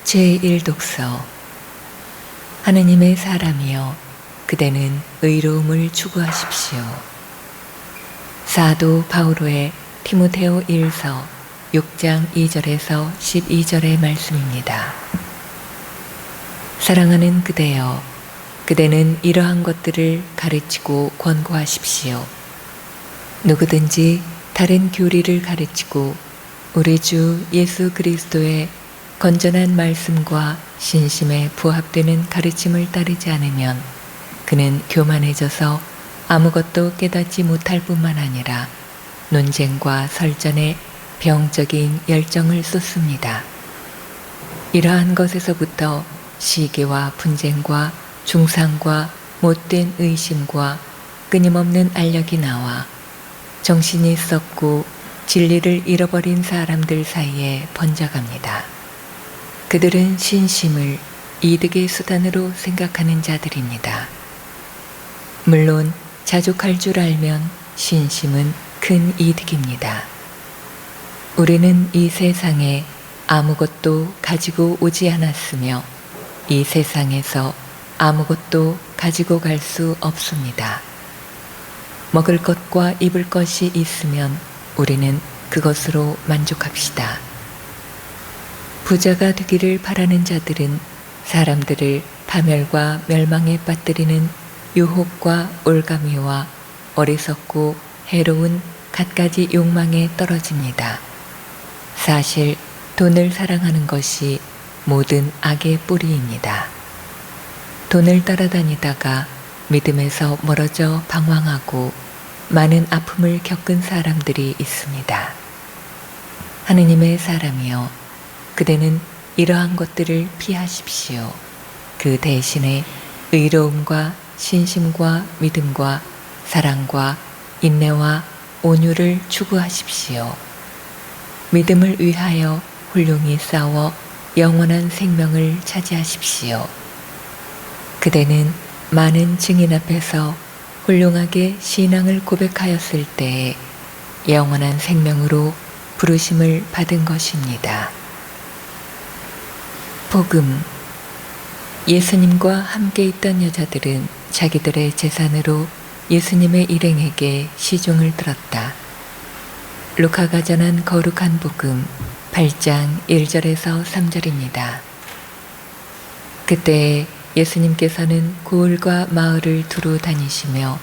제1독서. 하느님의 사람이여, 그대는 의로움을 추구하십시오. 사도 바오로의 티모테오 1서 6장 2절에서 12절의 말씀입니다. 사랑하는 그대여, 그대는 이러한 것들을 가르치고 권고하십시오. 누구든지 다른 교리를 가르치고 우리 주 예수 그리스도의 건전한 말씀과 신심에 부합되는 가르침을 따르지 않으면 그는 교만해져서 아무것도 깨닫지 못할 뿐만 아니라 논쟁과 설전에 병적인 열정을 쏟습니다. 이러한 것에서부터 시기와 분쟁과 중상과 못된 의심과 끊임없는 알력이 나와 정신이 썩고 진리를 잃어버린 사람들 사이에 번져갑니다. 그들은 신심을 이득의 수단으로 생각하는 자들입니다. 물론 자족할 줄 알면 신심은 큰 이득입니다. 우리는 이 세상에 아무것도 가지고 오지 않았으며 이 세상에서 아무것도 가지고 갈 수 없습니다. 먹을 것과 입을 것이 있으면 우리는 그것으로 만족합시다. 부자가 되기를 바라는 자들은 사람들을 파멸과 멸망에 빠뜨리는 유혹과 올가미와 어리석고 해로운 갖가지 욕망에 떨어집니다. 사실 돈을 사랑하는 것이 모든 악의 뿌리입니다. 돈을 따라다니다가 믿음에서 멀어져 방황하고 많은 아픔을 겪은 사람들이 있습니다. 하느님의 사람이여, 그대는 이러한 것들을 피하십시오. 그 대신에 의로움과 신심과 믿음과 사랑과 인내와 온유를 추구하십시오. 믿음을 위하여 훌륭히 싸워 영원한 생명을 차지하십시오. 그대는 많은 증인 앞에서 훌륭하게 신앙을 고백하였을 때에 영원한 생명으로 부르심을 받은 것입니다. 복음. 예수님과 함께 있던 여자들은 자기들의 재산으로 예수님의 일행에게 시중을 들었다. 루카가 전한 거룩한 복음 8장 1절에서 3절입니다. 그때 예수님께서는 고을과 마을을 두루 다니시며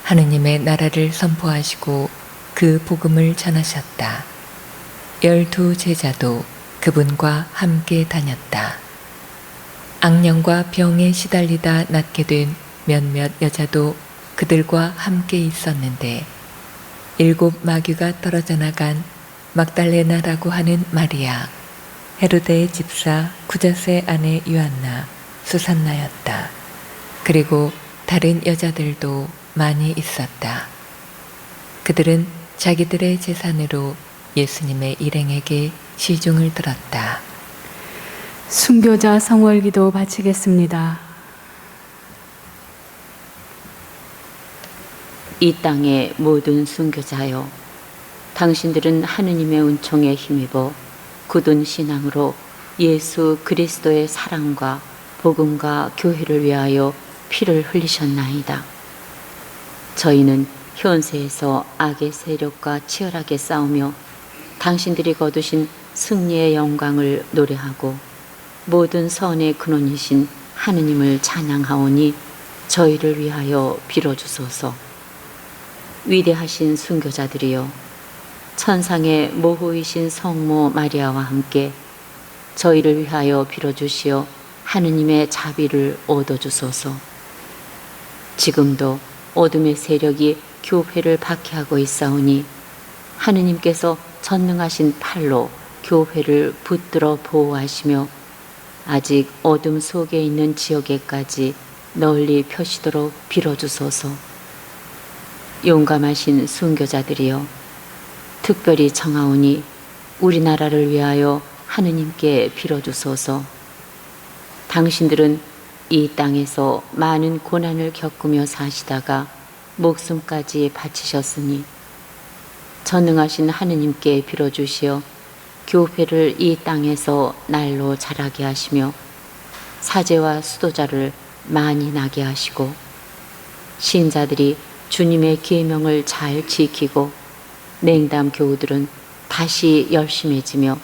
하느님의 나라를 선포하시고 그 복음을 전하셨다. 12 제자도 그분과 함께 다녔다. 악령과 병에 시달리다 낫게 된 몇몇 여자도 그들과 함께 있었는데 7 마귀가 떨어져 나간 막달레나라고 하는 마리아, 헤로데의 집사 구자스의 아내 요한나, 수산나였다. 그리고 다른 여자들도 많이 있었다. 그들은 자기들의 재산으로 예수님의 일행에게 시중을 들었다. 순교자 성월기도 바치겠습니다. 이 땅의 모든 순교자여, 당신들은 하느님의 은총에 힘입어 굳은 신앙으로 예수 그리스도의 사랑과 복음과 교회를 위하여 피를 흘리셨나이다. 저희는 현세에서 악의 세력과 치열하게 싸우며 당신들이 거두신 승리의 영광을 노래하고 모든 선의 근원이신 하느님을 찬양하오니 저희를 위하여 빌어주소서. 위대하신 순교자들이여, 천상의 모호이신 성모 마리아와 함께 저희를 위하여 빌어주시어 하느님의 자비를 얻어주소서. 지금도 어둠의 세력이 교회를 박해하고 있사오니 하느님께서 전능하신 팔로 교회를 붙들어 보호하시며 아직 어둠 속에 있는 지역에까지 널리 펴시도록 빌어주소서. 용감하신 순교자들이여, 특별히 청하오니 우리나라를 위하여 하느님께 빌어주소서. 당신들은 이 땅에서 많은 고난을 겪으며 사시다가 목숨까지 바치셨으니 전능하신 하느님께 빌어주시어 교회를 이 땅에서 날로 자라게 하시며 사제와 수도자를 많이 나게 하시고 신자들이 주님의 계명을 잘 지키고 냉담 교우들은 다시 열심해지며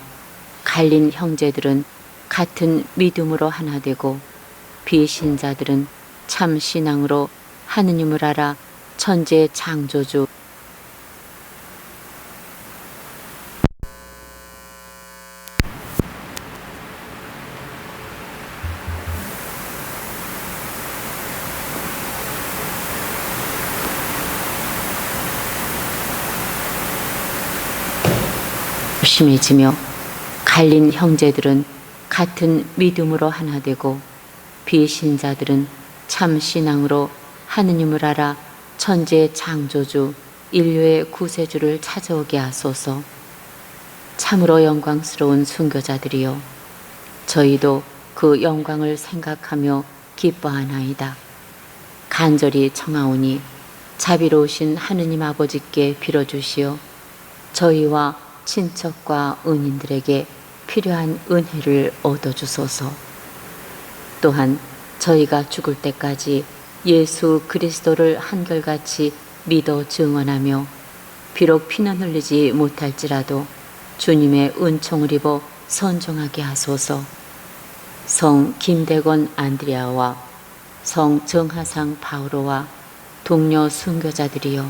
갈린 형제들은 같은 믿음으로 하나 되고 비신자들은 참 신앙으로 하느님을 알아 천지의 창조주 심해지며 갈린 형제들은 같은 믿음으로 하나 되고 비신자들은 참 신앙으로 하느님을 알아 천지의 창조주 인류의 구세주를 찾아오게 하소서. 참으로 영광스러운 순교자들이여 저희도 그 영광을 생각하며 기뻐하나이다. 간절히 청하오니 자비로우신 하느님 아버지께 빌어주시어 저희와 친척과 은인들에게 필요한 은혜를 얻어주소서. 또한 저희가 죽을 때까지 예수 그리스도를 한결같이 믿어 증언하며 비록 피는 흘리지 못할지라도 주님의 은총을 입어 선종하게 하소서. 성 김대건 안드레아와 성 정하상 바오로와 동료 순교자들이여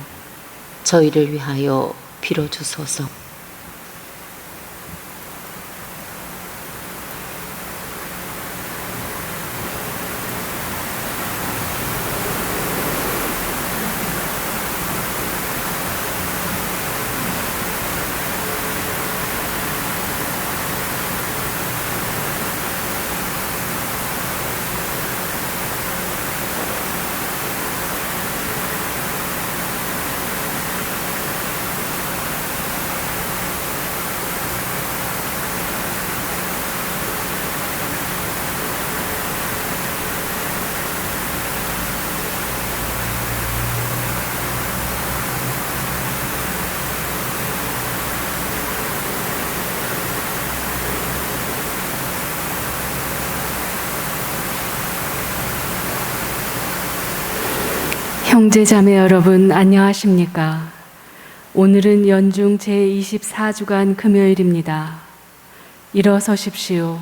저희를 위하여 빌어주소서. 형제자매 여러분 안녕하십니까? 오늘은 연중 제24주간 금요일입니다. 일어서십시오.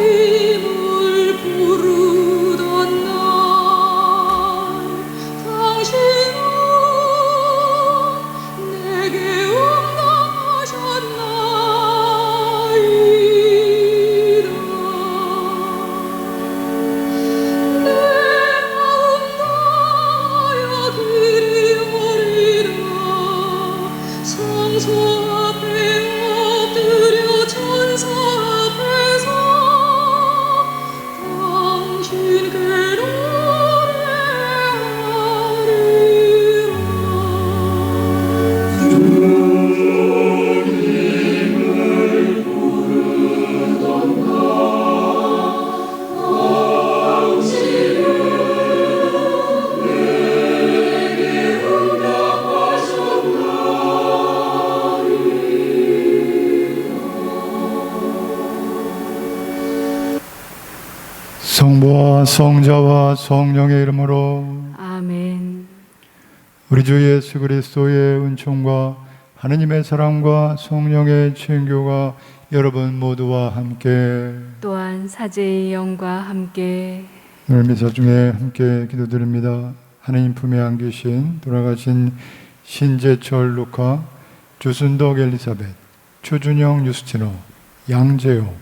소림을 부르던 날 당신은 내게 응답하셨나이다. 내 마음 다하여 드리오리라. 성소 앞에 엎드려 천사 앞에서 당신께 노래하리라. 성부와 성자와 성령의 이름으로 아멘. 우리 주 예수 그리스도의 은총과 하느님의 사랑과 성령의 친교가 여러분 모두와 함께 또한 사제의 영과 함께 오늘 미사 중에 함께 기도드립니다. 하느님 품에 안기신 돌아가신 신재철 루카, 주순덕 엘리사벳, 최준영 유스티노, 양재용,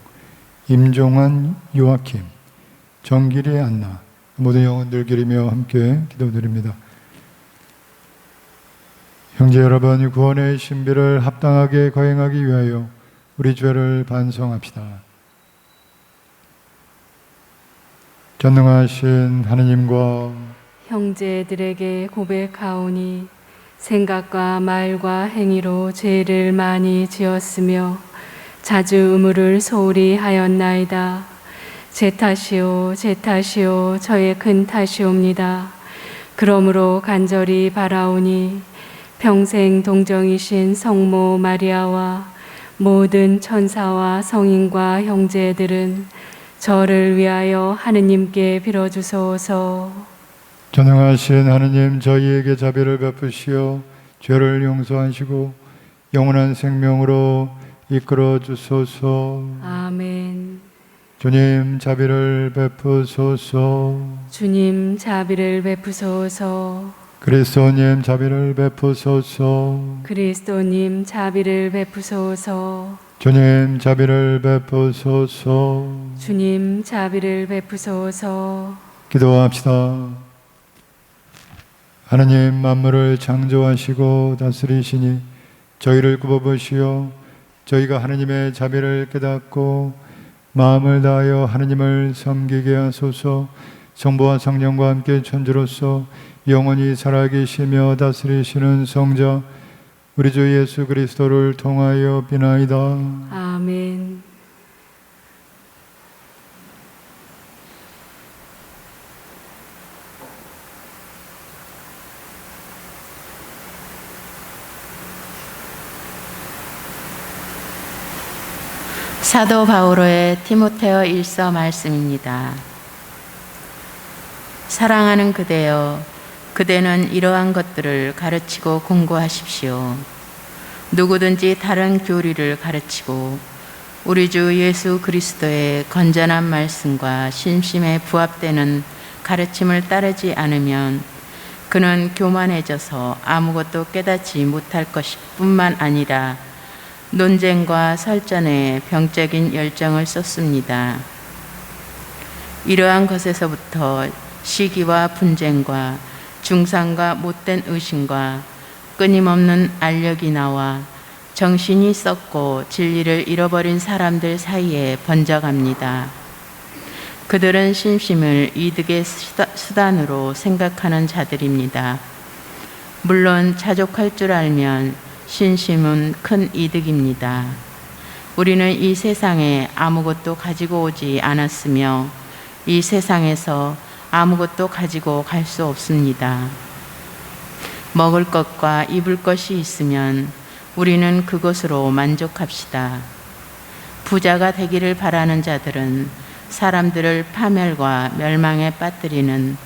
임종환 요아킴, 정길이 안나 모든 영혼들 기리며 함께 기도드립니다. 형제 여러분, 구원의 신비를 합당하게 거행하기 위하여 우리 죄를 반성합시다. 전능하신 하느님과 형제들에게 고백하오니 생각과 말과 행위로 죄를 많이 지었으며 자주 의무를 소홀히 하였나이다. 제 탓이요 제 탓이요 저의 큰 탓이옵니다. 그러므로 간절히 바라오니 평생 동정이신 성모 마리아와 모든 천사와 성인과 형제들은 저를 위하여 하느님께 빌어주소서. 전능하신 하느님, 저희에게 자비를 베푸시어 죄를 용서하시고 영원한 생명으로 이끌어 주소서. 아멘. 주님, 자비를 베푸소서. 주님 자비를 베푸소서. 그리스도님, 자비를 베푸소서. 그리스도님 자비를 베푸소서. 주님, 자비를 베푸소서. 주님 자비를 베푸소서. 기도합시다. 하느님, 만물을 창조하시고 다스리시니 저희를 굽어보시어 저희가 하느님의 자비를 깨닫고 마음을 다하여 하느님을 섬기게 하소서. 성부와 성령과 함께 천주로서 영원히 살아계시며 다스리시는 성자 우리 주 예수 그리스도를 통하여 비나이다. 아멘. 사도 바오로의 디모데о 1서 말씀입니다. 사랑하는 그대여, 그대는 이러한 것들을 가르치고 공부하십시오. 누구든지 다른 교리를 가르치고 우리 주 예수 그리스도의 건전한 말씀과 신심에 부합되는 가르침을 따르지 않으면 그는 교만해져서 아무것도 깨닫지 못할 것뿐만 아니라 논쟁과 설전에 병적인 열정을 쏟습니다. 이러한 것에서부터 시기와 분쟁과 중상과 못된 의심과 끊임없는 알력이 나와 정신이 썩고 진리를 잃어버린 사람들 사이에 번져갑니다. 그들은 신심을 이득의 수단으로 생각하는 자들입니다. 물론 자족할 줄 알면 신심은 큰 이득입니다. 우리는 이 세상에 아무것도 가지고 오지 않았으며 이 세상에서 아무것도 가지고 갈 수 없습니다. 먹을 것과 입을 것이 있으면 우리는 그것으로 만족합시다. 부자가 되기를 바라는 자들은 사람들을 파멸과 멸망에 빠뜨리는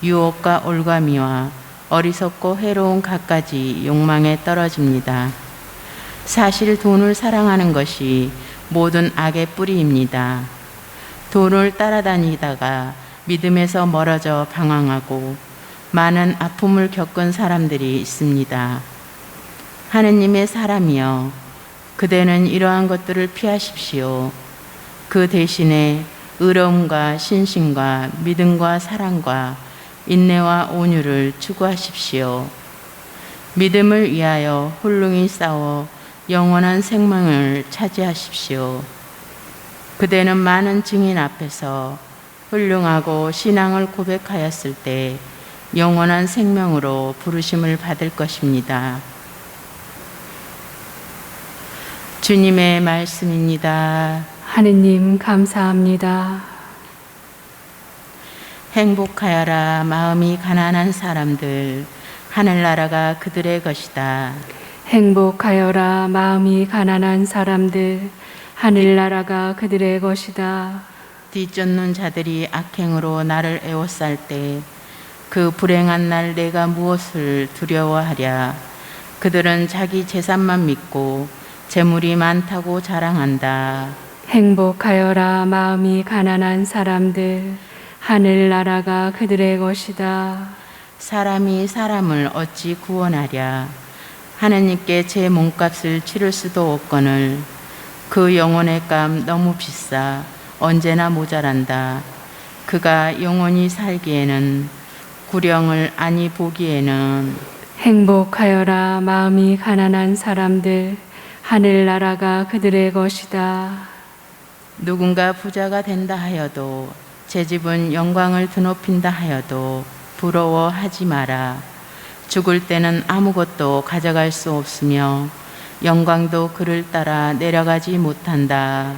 유혹과 올가미와 어리석고 해로운 갖가지 욕망에 떨어집니다. 사실 돈을 사랑하는 것이 모든 악의 뿌리입니다. 돈을 따라다니다가 믿음에서 멀어져 방황하고 많은 아픔을 겪은 사람들이 있습니다. 하느님의 사람이여, 그대는 이러한 것들을 피하십시오. 그 대신에 의로움과 신심과 믿음과 사랑과 인내와 온유를 추구하십시오. 믿음을 위하여 훌륭히 싸워 영원한 생명을 차지하십시오. 그대는 많은 증인 앞에서 훌륭하고 신앙을 고백하였을 때 영원한 생명으로 부르심을 받을 것입니다. 주님의 말씀입니다. 하느님 감사합니다. 행복하여라 마음이 가난한 사람들, 하늘나라가 그들의 것이다. 행복하여라 마음이 가난한 사람들, 하늘나라가 그들의 것이다. 뒤쫓는 자들이 악행으로 나를 애워쌀 때 그 불행한 날 내가 무엇을 두려워하랴. 그들은 자기 재산만 믿고 재물이 많다고 자랑한다. 행복하여라 마음이 가난한 사람들, 하늘나라가 그들의 것이다. 사람이 사람을 어찌 구원하랴. 하느님께 제 몸값을 치를 수도 없거늘 그 영혼의 값 너무 비싸 언제나 모자란다. 그가 영원히 살기에는 구령을 아니 보기에는. 행복하여라 마음이 가난한 사람들, 하늘나라가 그들의 것이다. 누군가 부자가 된다 하여도 제 집은 영광을 드높인다 하여도 부러워하지 마라. 죽을 때는 아무것도 가져갈 수 없으며 영광도 그를 따라 내려가지 못한다.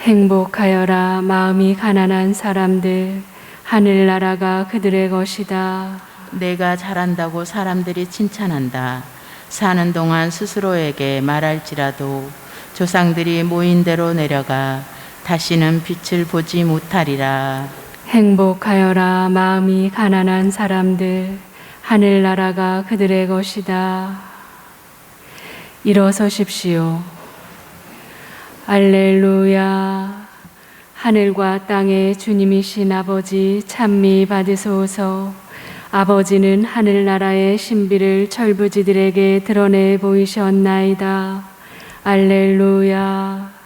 행복하여라 마음이 가난한 사람들, 하늘나라가 그들의 것이다. 내가 잘한다고 사람들이 칭찬한다. 사는 동안 스스로에게 말할지라도 조상들이 모인 대로 내려가 다시는 빛을 보지 못하리라. 행복하여라 마음이 가난한 사람들, 하늘나라가 그들의 것이다. 일어서십시오. 알렐루야. 하늘과 땅의 주님이신 아버지 찬미 받으소서. 아버지는 하늘나라의 신비를 철부지들에게 드러내 보이셨나이다. 알렐루야.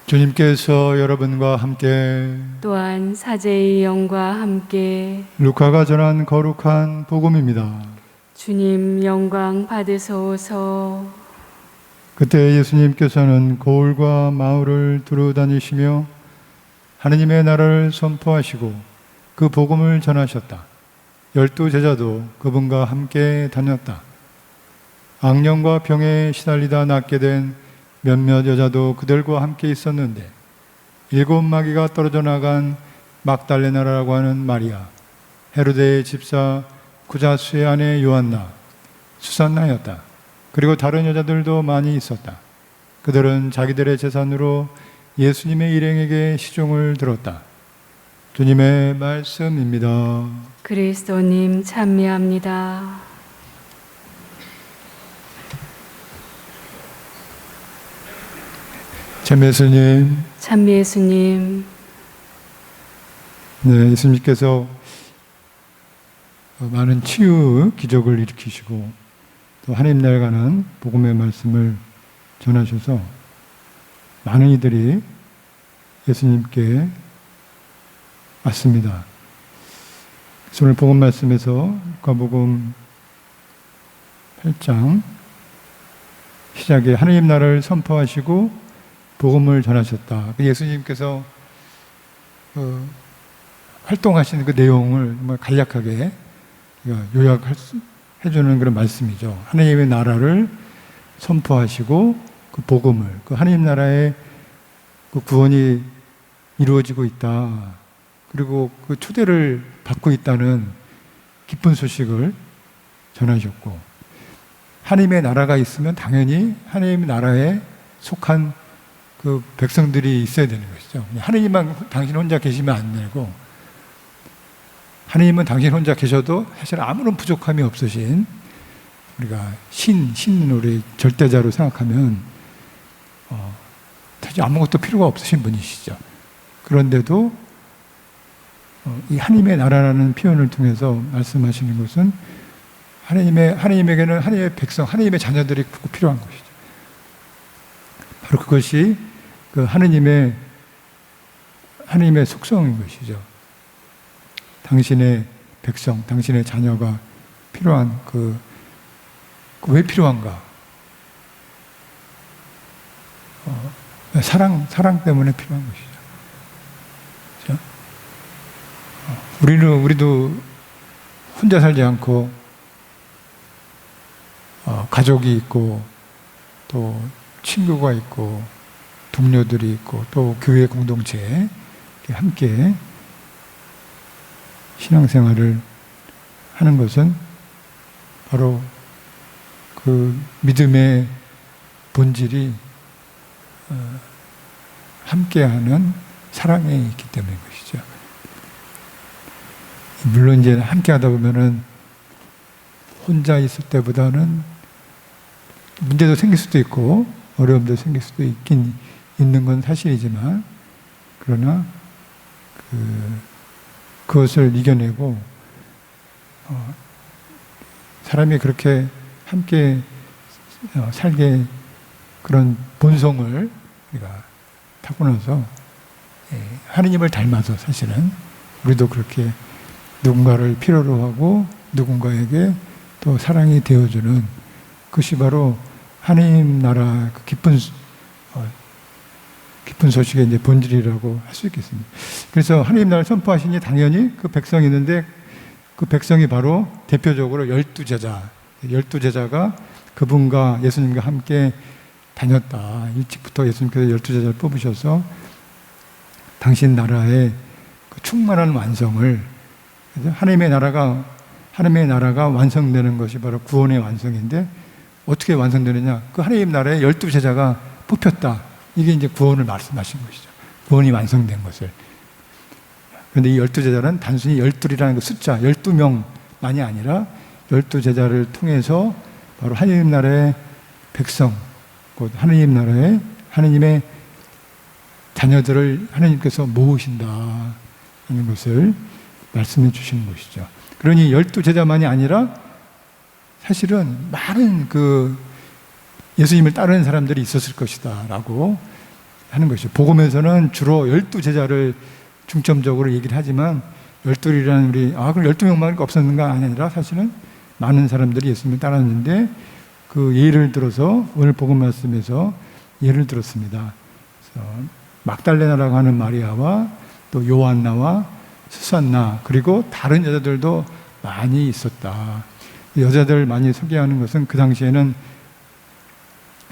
주님께서 여러분과 함께 또한 사제의 영과 함께 루카가 전한 거룩한 복음입니다. 주님 영광 받으소서. 그때 예수님께서는 고을과 마을을 두루 다니시며 하느님의 나라를 선포하시고 그 복음을 전하셨다. 12 제자도 그분과 함께 다녔다. 악령과 병에 시달리다 낫게 된 몇몇 여자도 그들과 함께 있었는데 7 마귀가 떨어져 나간 막달레나라라고 하는 마리아, 헤로데의 집사 구자수의 아내 요한나, 수산나였다. 그리고 다른 여자들도 많이 있었다. 그들은 자기들의 재산으로 예수님의 일행에게 시종을 들었다. 주님의 말씀입니다. 그리스도님 찬미합니다. 참 예수님, 찬미 예수님. 네, 예수님께서 많은 치유 기적을 일으키시고 또 하나님 나라에 관한 복음의 말씀을 전하셔서 많은 이들이 예수님께 왔습니다. 그래서 오늘 복음 말씀에서 누가복음 8장 시작에 하나님 나라를 선포하시고 복음을 전하셨다. 예수님께서 활동하시는 그 내용을 정말 간략하게 요약해주는 그런 말씀이죠. 하나님의 나라를 선포하시고 그 복음을, 그 하나님 나라의 그 구원이 이루어지고 있다. 그리고 그 초대를 받고 있다는 기쁜 소식을 전하셨고, 하나님의 나라가 있으면 당연히 하나님의 나라에 속한 그 백성들이 있어야 되는 것이죠. 하나님만 당신 혼자 계시면 안 되고, 하나님은 당신 혼자 계셔도 사실 아무런 부족함이 없으신, 우리가 신은 우리 절대자로 생각하면 사실 아무것도 필요가 없으신 분이시죠. 그런데도 이 하나님의 나라라는 표현을 통해서 말씀하시는 것은 하나님에게는 하나님의 백성, 하나님의 자녀들이 꼭 필요한 것이죠. 바로 그것이 그 하나님의 속성인 것이죠. 당신의 백성, 당신의 자녀가 필요한 왜 필요한가? 사랑 때문에 필요한 것이죠. 그렇죠? 우리도 혼자 살지 않고 가족이 있고 또 친구가 있고 동료들이 있고 또 교회 공동체에 함께 신앙생활을 하는 것은 바로 그 믿음의 본질이 함께하는 사랑에 있기 때문인 것이죠. 물론 이제 함께하다 보면은 혼자 있을 때보다는 문제도 생길 수도 있고 어려움도 생길 수도 있는 건 사실이지만, 그러나 그것을 이겨내고 사람이 그렇게 함께 살게 그런 본성을 우리가 타고나서 하느님을 닮아서 사실은 우리도 그렇게 누군가를 필요로 하고 누군가에게 또 사랑이 되어주는 것이 바로 하나님 나라 그 기쁜 기쁜 소식의 이제 본질이라고 할 수 있겠습니다. 그래서 하나님 나라를 선포하시니 당연히 그 백성이 있는데 그 백성이 바로 대표적으로 12제자, 12제자가 그분과 예수님과 함께 다녔다. 일찍부터 예수님께서 12제자를 뽑으셔서 당신 나라의 그 충만한 완성을, 하나님의 나라가 완성되는 것이 바로 구원의 완성인데 어떻게 완성되느냐? 그 하나님 나라에 12제자가 뽑혔다. 이게 이제 구원을 말씀하신 것이죠. 구원이 완성된 것을. 그런데 이 12제자는 단순히 12이라는 그 숫자, 12명만이 아니라 12제자를 통해서 바로 하나님 나라의 백성, 곧 하나님 나라의 하나님의 자녀들을 하나님께서 모으신다 하는 것을 말씀해 주시는 것이죠. 그러니 12제자만이 아니라 사실은 많은 그 예수님을 따르는 사람들이 있었을 것이다 라고 하는 것이죠. 복음에서는 주로 12제자를 중점적으로 얘기를 하지만 12이라는 그럼 12명만 없었는가? 아니라 사실은 많은 사람들이 예수님을 따랐는데 그 예를 들어서 오늘 복음 말씀에서 예를 들었습니다. 그래서 막달레나라고 하는 마리아와 또 요한나와 수산나 그리고 다른 여자들도 많이 있었다. 여자들 많이 소개하는 것은 그 당시에는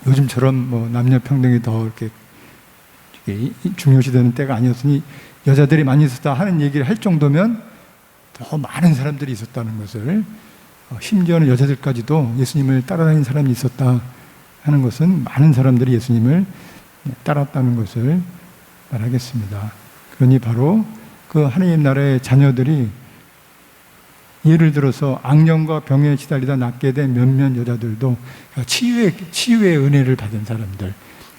요즘처럼 뭐 남녀 평등이 더 이렇게 중요시되는 때가 아니었으니 여자들이 많이 있었다 하는 얘기를 할 정도면 더 많은 사람들이 있었다는 것을, 심지어는 여자들까지도 예수님을 따라다니는 사람이 있었다 하는 것은 많은 사람들이 예수님을 따랐다는 것을 말하겠습니다. 그러니 바로 그 하나님 나라의 자녀들이 예를 들어서 악령과 병에 시달리다 낫게 된 몇몇 여자들도 치유의 은혜를 받은 사람들,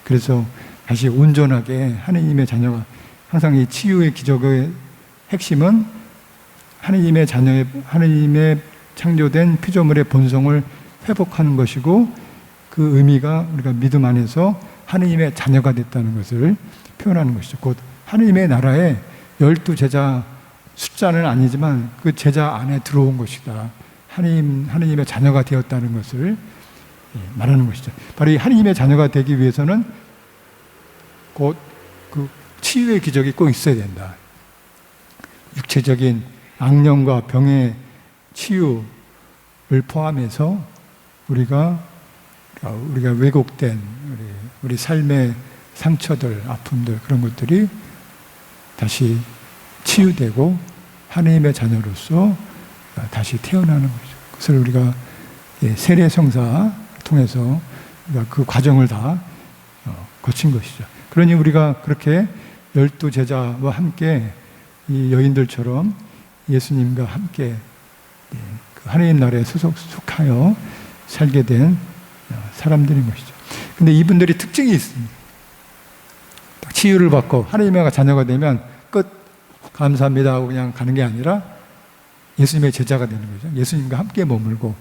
그래서 다시 온전하게 하나님의 자녀가, 항상 이 치유의 기적의 핵심은 하나님의 창조된 피조물의 본성을 회복하는 것이고, 그 의미가 우리가 믿음 안에서 하나님의 자녀가 됐다는 것을 표현하는 것이죠. 곧 하나님의 나라에 12제자 숫자는 아니지만 그 제자 안에 들어온 것이다. 하나님의 자녀가 되었다는 것을 말하는 것이죠. 바로 이 하나님의 자녀가 되기 위해서는 곧 그 치유의 기적이 꼭 있어야 된다. 육체적인 악령과 병의 치유를 포함해서 우리가 왜곡된 우리 삶의 상처들, 아픔들, 그런 것들이 다시 치유되고 하나님의 자녀로서 다시 태어나는 거죠. 그것을 우리가 세례 성사 통해서 우리가 그 과정을 다 거친 것이죠. 그러니 우리가 그렇게 12제자와 함께 이 여인들처럼 예수님과 함께 그 하나님 나라에 속하여 살게 된 사람들인 것이죠. 근데 이분들이 특징이 있습니다. 치유를 받고 하나님의 자녀가 되면 끝, 감사합니다 하고 그냥 가는 게 아니라 예수님의 제자가 되는 거죠. 예수님과 함께 머물고,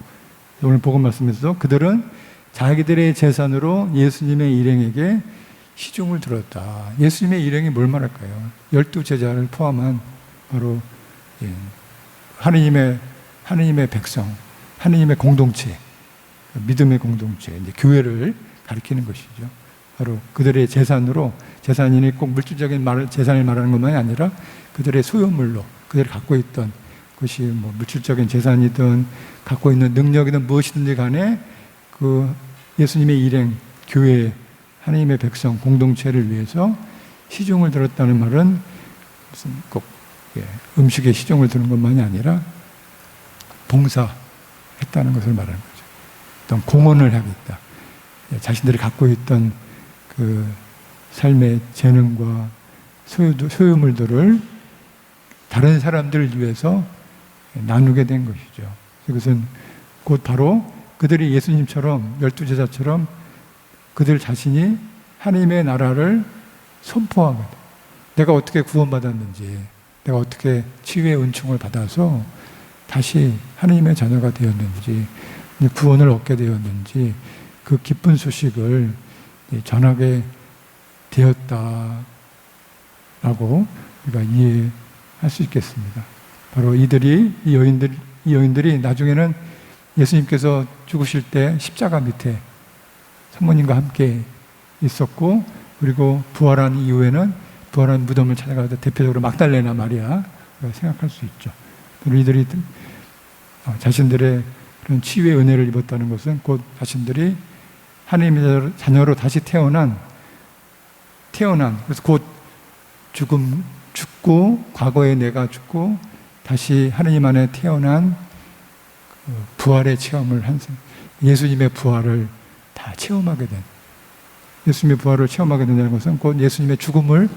오늘 복음 말씀에서도 그들은 자기들의 재산으로 예수님의 일행에게 시중을 들었다. 예수님의 일행이 뭘 말할까요? 12제자를 포함한 바로 하나님의 백성, 하나님의 공동체, 믿음의 공동체, 이제 교회를 가리키는 것이죠. 바로 그들의 재산으로, 재산이 꼭 물질적인 재산을 말하는 것만이 아니라 그들의 소유물로, 그들이 갖고 있던 것이 뭐 물질적인 재산이든 갖고 있는 능력이든 무엇이든지 간에 그 예수님의 일행, 교회, 하나님의 백성, 공동체를 위해서 시중을 들었다는 말은 무슨 꼭 음식에 시중을 드는 것만이 아니라 봉사했다는 것을 말하는 거죠. 어떤 공헌을 하겠다. 자신들이 갖고 있던 그 삶의 재능과 소유물들을 다른 사람들을 위해서 나누게 된 것이죠. 그것은 곧 바로 그들이 예수님처럼 12제자처럼 그들 자신이 하나님의 나라를 선포하거든. 내가 어떻게 구원받았는지, 내가 어떻게 치유의 은총을 받아서 다시 하나님의 자녀가 되었는지, 구원을 얻게 되었는지, 그 기쁜 소식을 전하게 되었다라고 우리가 이해할 수 있겠습니다. 바로 이 여인들이 나중에는 예수님께서 죽으실 때 십자가 밑에 사모님과 함께 있었고, 그리고 부활한 이후에는 부활한 무덤을 찾아가서 대표적으로 막달레나 마리아 생각할 수 있죠. 우리들이 자신들의 그런 치유의 은혜를 입었다는 것은 곧 자신들이 하나님의 자녀로 다시 태어난 그래서 곧 죽고 과거에 내가 죽고 다시 하나님 안에 태어난 그 부활의 체험을 예수님의 부활을 다 체험하게 된, 예수님의 부활을 체험하게 된다는 것은 곧 예수님의 죽음을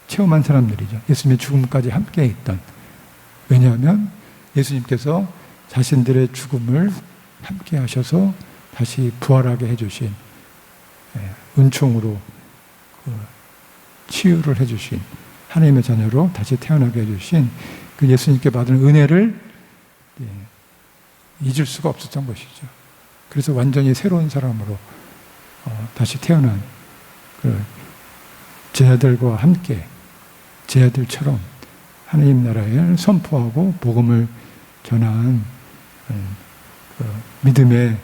체험한 사람들이죠. 예수님의 죽음까지 함께 있던. 왜냐하면 예수님께서 자신들의 죽음을 함께 하셔서 다시 부활하게 해주신, 은총으로 치유를 해주신, 하나님의 자녀로 다시 태어나게 해주신 그 예수님께 받은 은혜를 잊을 수가 없었던 것이죠. 그래서 완전히 새로운 사람으로 다시 태어난 그 제자들과 함께 제자들처럼 하나님 나라를 선포하고 복음을 전한 그 믿음의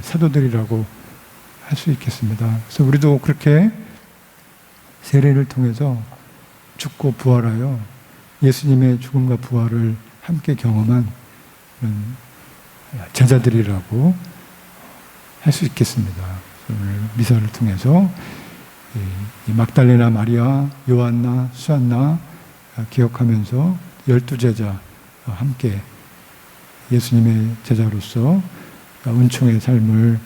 사도들이라고 할 수 있겠습니다. 그래서 우리도 그렇게 세례를 통해서 죽고 부활하여 예수님의 죽음과 부활을 함께 경험한 제자들이라고 할 수 있겠습니다. 오늘 미사를 통해서 이 막달레나 마리아, 요한나, 수안나 기억하면서 12제자 함께 예수님의 제자로서 은총의 삶을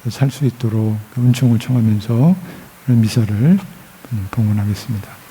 살 수 있도록 은총을 청하면서 미사를 봉헌하겠습니다.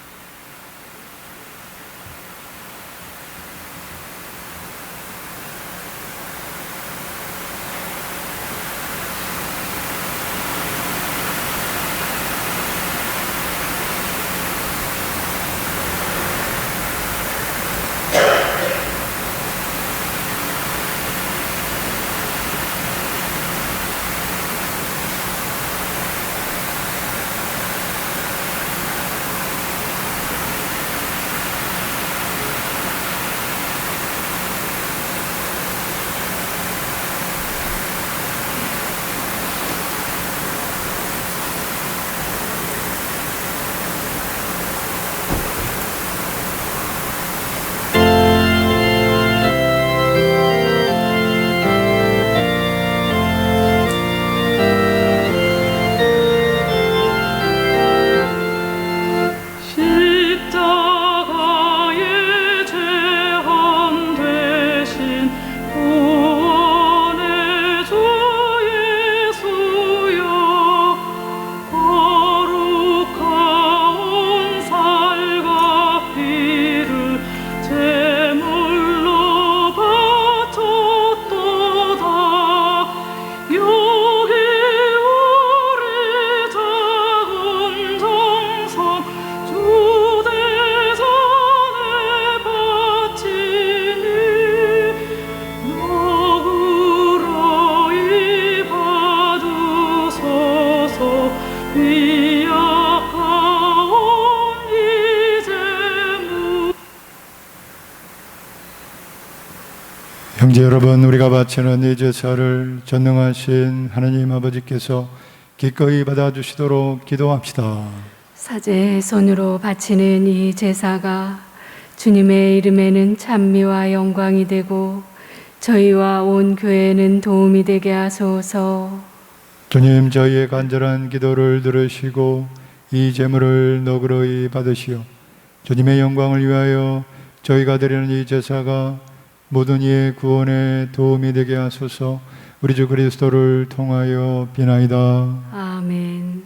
형제 여러분, 우리가 바치는 이 제사를 전능하신 하나님 아버지께서 기꺼이 받아주시도록 기도합시다. 사제의 손으로 바치는 이 제사가 주님의 이름에는 찬미와 영광이 되고 저희와 온 교회는 도움이 되게 하소서. 주님, 저희의 간절한 기도를 들으시고 이 제물을 너그러이 받으시오. 주님의 영광을 위하여 저희가 드리는 이 제사가 모든 이의 구원에 도움이 되게 하소서. 우리 주 그리스도를 통하여 비나이다. 아멘.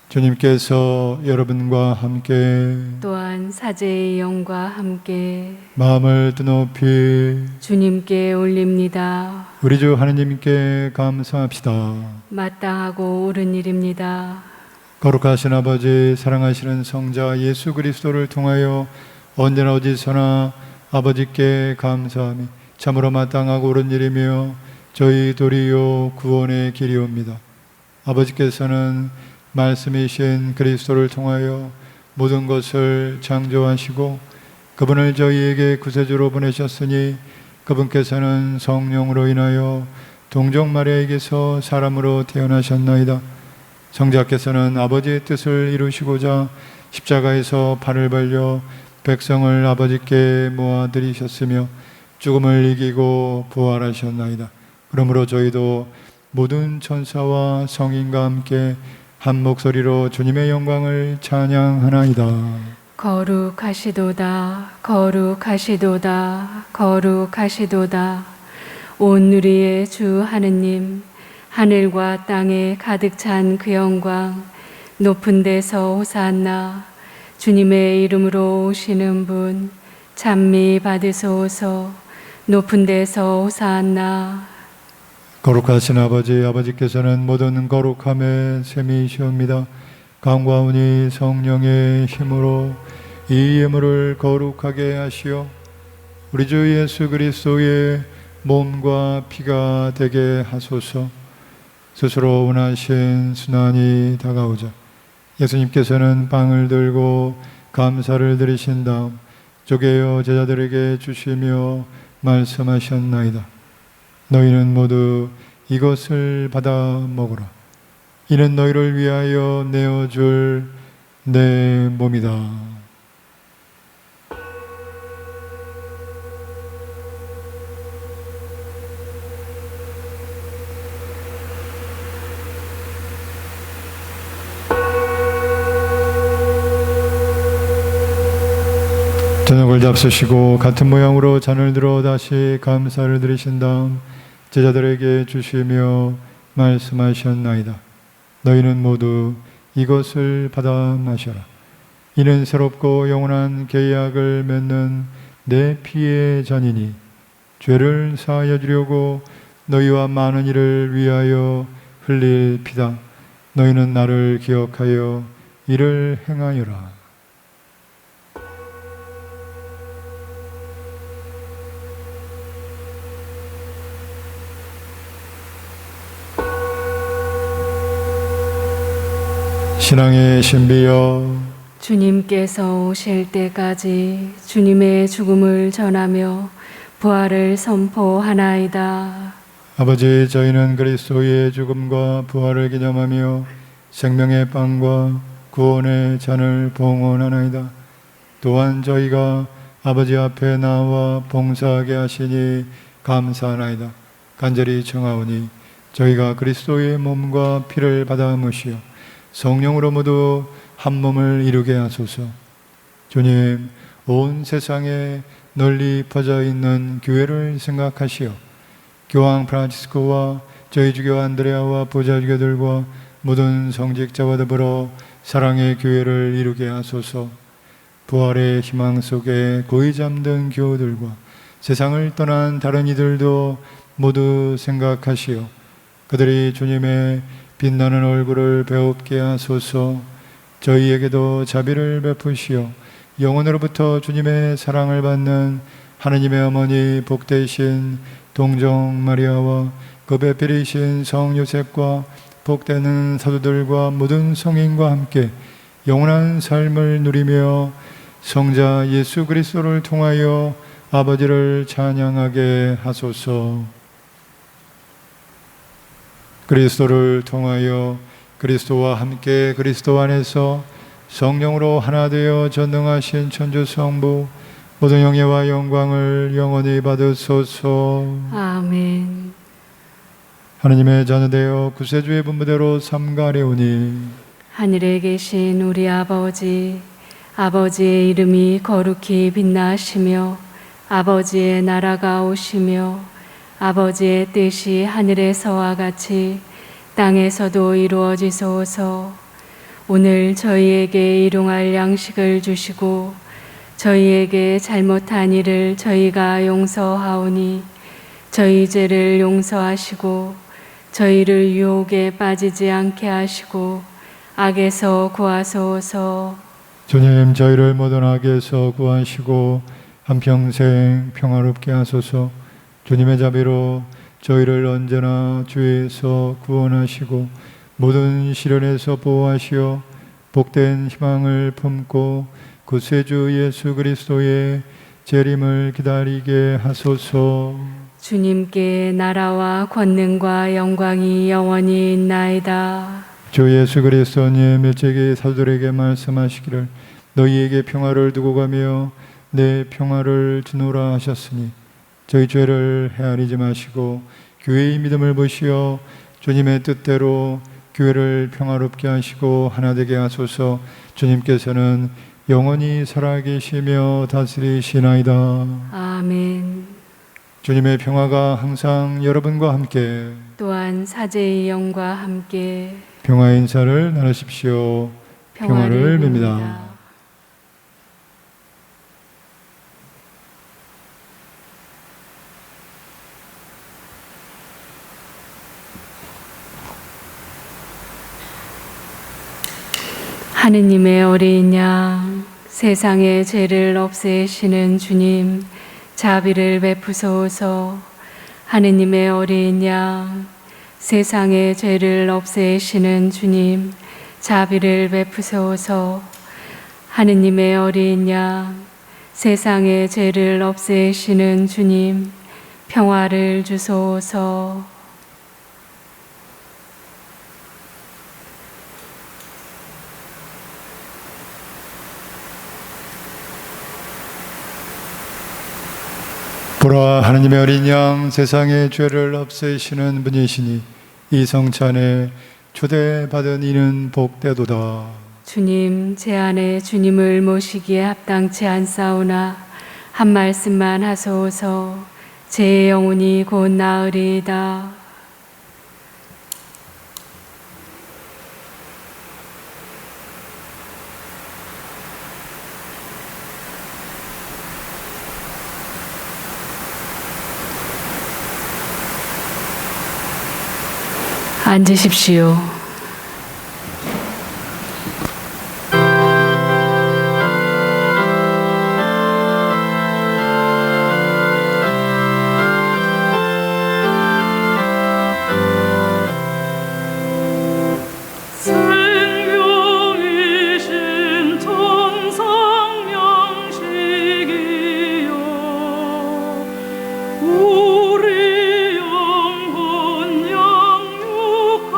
주님께서 여러분과 함께 또한 사제의 영과 함께 마음을 드높이 주님께 올립니다. 우리 주 하나님께 감사합시다. 마땅하고 옳은 일입니다. 거룩하신 아버지, 사랑하시는 성자 예수 그리스도를 통하여 언제나 어디서나 아버지께 감사함이 참으로 마땅하고 옳은 일이며 저희 도리요 구원의 길이옵니다. 아버지께서는 말씀이신 그리스도를 통하여 모든 것을 창조하시고 그분을 저희에게 구세주로 보내셨으니 그분께서는 성령으로 인하여 동정 마리아에게서 사람으로 태어나셨나이다. 성자께서는 아버지의 뜻을 이루시고자 십자가에서 팔을 벌려 백성을 아버지께 모아들이셨으며 죽음을 이기고 부활하셨나이다. 그러므로 저희도 모든 천사와 성인과 함께 한 목소리로 주님의 영광을 찬양하나이다. 거룩하시도다, 거룩하시도다, 거룩하시도다. 온 누리의 주 하느님, 하늘과 땅에 가득 찬 그 영광, 높은 데서 호산나. 주님의 이름으로 오시는 분, 찬미 받으소서. 높은 데서 호산나. 거룩하신 아버지께서는 모든 거룩함의 셈이시옵니다. 강구하오니 성령의 힘으로 이 예물을 거룩하게 하시어 우리 주 예수 그리스도의 몸과 피가 되게 하소서. 스스로 원하신 순환이 다가오자 예수님께서는 빵을 들고 감사를 드리신 다음 쪼개어 제자들에게 주시며 말씀하셨나이다. 너희는 모두 이것을 받아 먹으라. 이는 너희를 위하여 내어줄 내 몸이다. 저녁을 잡수시고 같은 모양으로 잔을 들어 다시 감사를 드리신 다음 제자들에게 주시며 말씀하셨나이다. 너희는 모두 이것을 받아 마셔라. 이는 새롭고 영원한 계약을 맺는 내 피의 잔이니 죄를 사하여 주려고 너희와 많은 이를 위하여 흘릴 피다. 너희는 나를 기억하여 이를 행하여라. 신앙의 신비여, 주님께서 오실 때까지 주님의 죽음을 전하며 부활을 선포하나이다. 아버지, 저희는 그리스도의 죽음과 부활을 기념하며 생명의 빵과 구원의 잔을 봉헌하나이다. 또한 저희가 아버지 앞에 나와 봉사하게 하시니 감사하나이다. 간절히 청하오니 저희가 그리스도의 몸과 피를 받아 무시어 성령으로 모두 한 몸을 이루게 하소서. 주님, 온 세상에 널리 퍼져 있는 교회를 생각하시어 교황 프란치스코와 저희 주교 안드레아와 보좌주교들과 모든 성직자와 더불어 사랑의 교회를 이루게 하소서. 부활의 희망 속에 고이 잠든 교우들과 세상을 떠난 다른 이들도 모두 생각하시어 그들이 주님의 빛나는 얼굴을 배웁게 하소서. 저희에게도 자비를 베푸시어 영원으로부터 주님의 사랑을 받는 하느님의 어머니 복되신 동정 마리아와 그 배필이신 성 요셉과 복되는 사도들과 모든 성인과 함께 영원한 삶을 누리며 성자 예수 그리스도를 통하여 아버지를 찬양하게 하소서. 그리스도를 통하여 그리스도와 함께 그리스도 안에서 성령으로 하나 되어 전능하신 천주 성부 모든 영예와 영광을 영원히 받으소서. 아멘. 하느님의 자녀되어 구세주의 분부대로 삼가려오니 하늘에 계신 우리 아버지, 아버지의 이름이 거룩히 빛나시며 아버지의 나라가 오시며 아버지의 뜻이 하늘에서와 같이 땅에서도 이루어지소서. 오늘 저희에게 일용할 양식을 주시고 저희에게 잘못한 일을 저희가 용서하오니 저희 죄를 용서하시고 저희를 유혹에 빠지지 않게 하시고 악에서 구하소서. 주님, 저희를 모든 악에서 구하시고 한평생 평화롭게 하소서. 주님의 자비로 저희를 언제나 주에서 구원하시고 모든 시련에서 보호하시어 복된 희망을 품고 구세주 예수 그리스도의 재림을 기다리게 하소서. 주님께 나라와 권능과 영광이 영원히 있나이다. 주 예수 그리스도님 일찍이 사도들에게 말씀하시기를 너희에게 평화를 두고 가며 내 평화를 주노라 하셨으니 저희 죄를 헤아리지 마시고 교회의 믿음을 보시어 주님의 뜻대로 교회를 평화롭게 하시고 하나 되게 하소서. 주님께서는 영원히 살아계시며 다스리시나이다. 아멘. 주님의 평화가 항상 여러분과 함께 또한 사제의 영과 함께 평화의 인사를 나누십시오. 평화를 빕니다. 하느님의 어린 양, 세상의 죄를 없애시는 주님, 자비를 베푸소서. 하느님의 어린 양, 세상의 죄를 없애시는 주님, 자비를 베푸소서. 하느님의 어린 양, 세상의 죄를 없애시는 주님, 평화를 주소서. 보라, 하느님의 어린 양, 세상의 죄를 없애시는 분이시니 이 성찬에 초대받은 이는 복되도다. 주님, 제 안에 주님을 모시기에 합당치 않사오나 한 말씀만 하소서. 제 영혼이 곧 나으리이다. 앉으십시오. 생명이신 천상 명식이여 우리 영혼 양육하옵소서.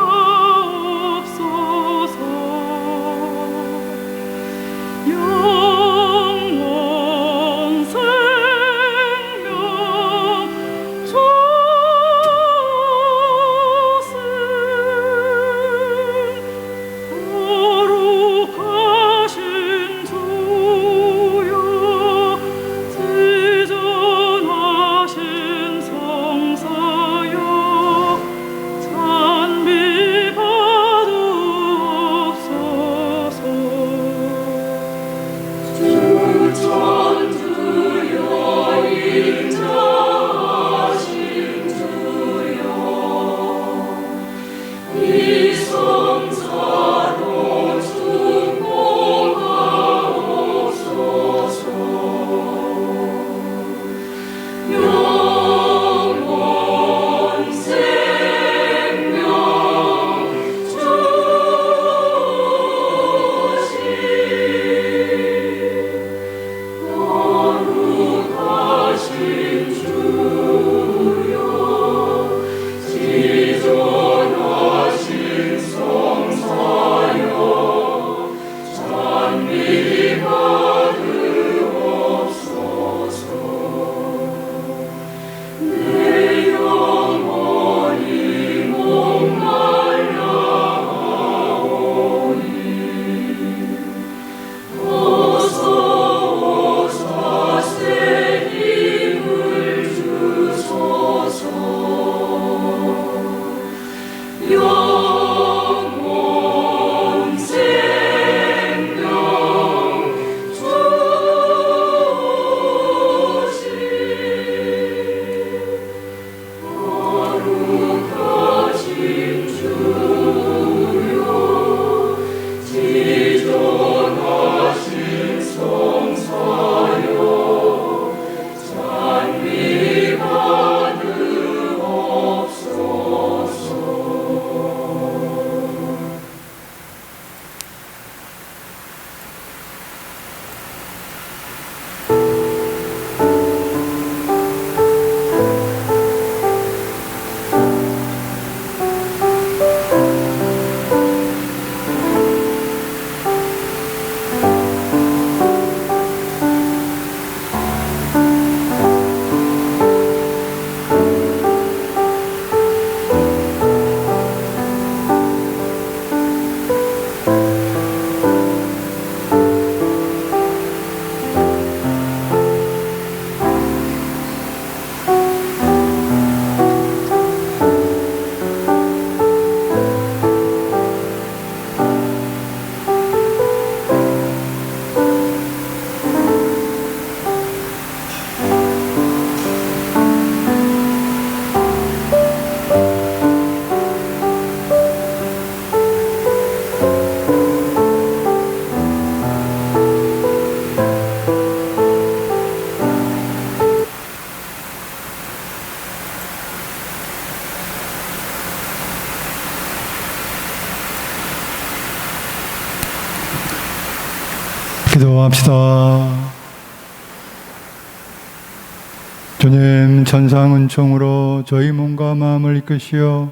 기도합시다. 주님, 천상 은총으로 저희 몸과 마음을 이끄시어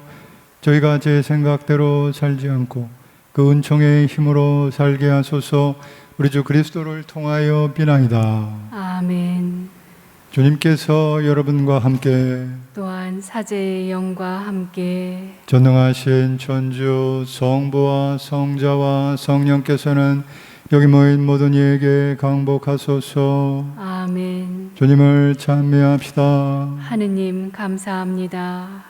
저희가 제 생각대로 살지 않고 그 은총의 힘으로 살게 하소서. 우리 주 그리스도를 통하여 비나이다. 아멘. 주님께서 여러분과 함께 또한 사제의 영과 함께 전능하신 천주 성부와 성자와 성령께서는 여기 모인 모든 이에게 강복하소서. 아멘. 주님을 찬미합시다. 하느님 감사합니다.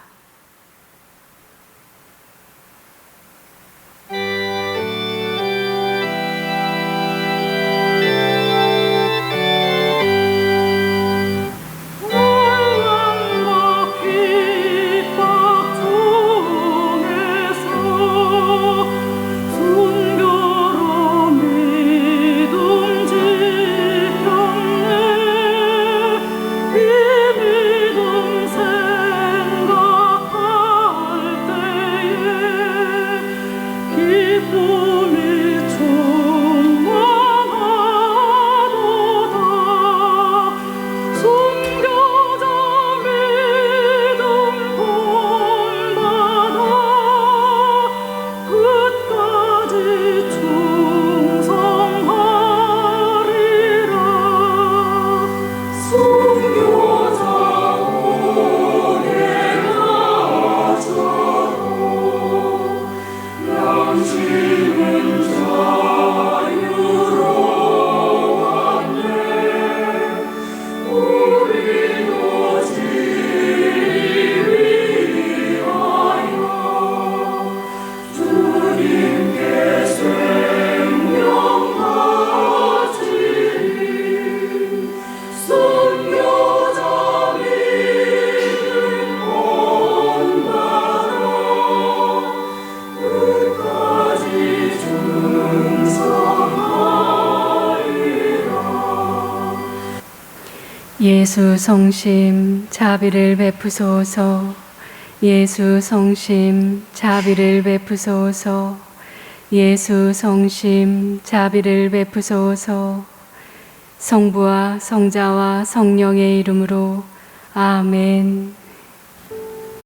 환란과 핍박 중에서 순교로 믿음 지켰네. 이 믿음 생각할 때에 기쁨이 충만하도다. 순교자 믿음 본받아 끝까지 충성하리라. 순교자 오래가서도 양심은 자유로웠네. 우리도 지리 위하여 주님께 생명 바치리. 순교자 믿음 본받아 끝까지 충성하리라. 예수 성심 자비를 베푸소서. 예수 성심 자비를 베푸소서. 예수 성심 자비를 베푸소서. 성부와 성자와 성령의 이름으로 아멘.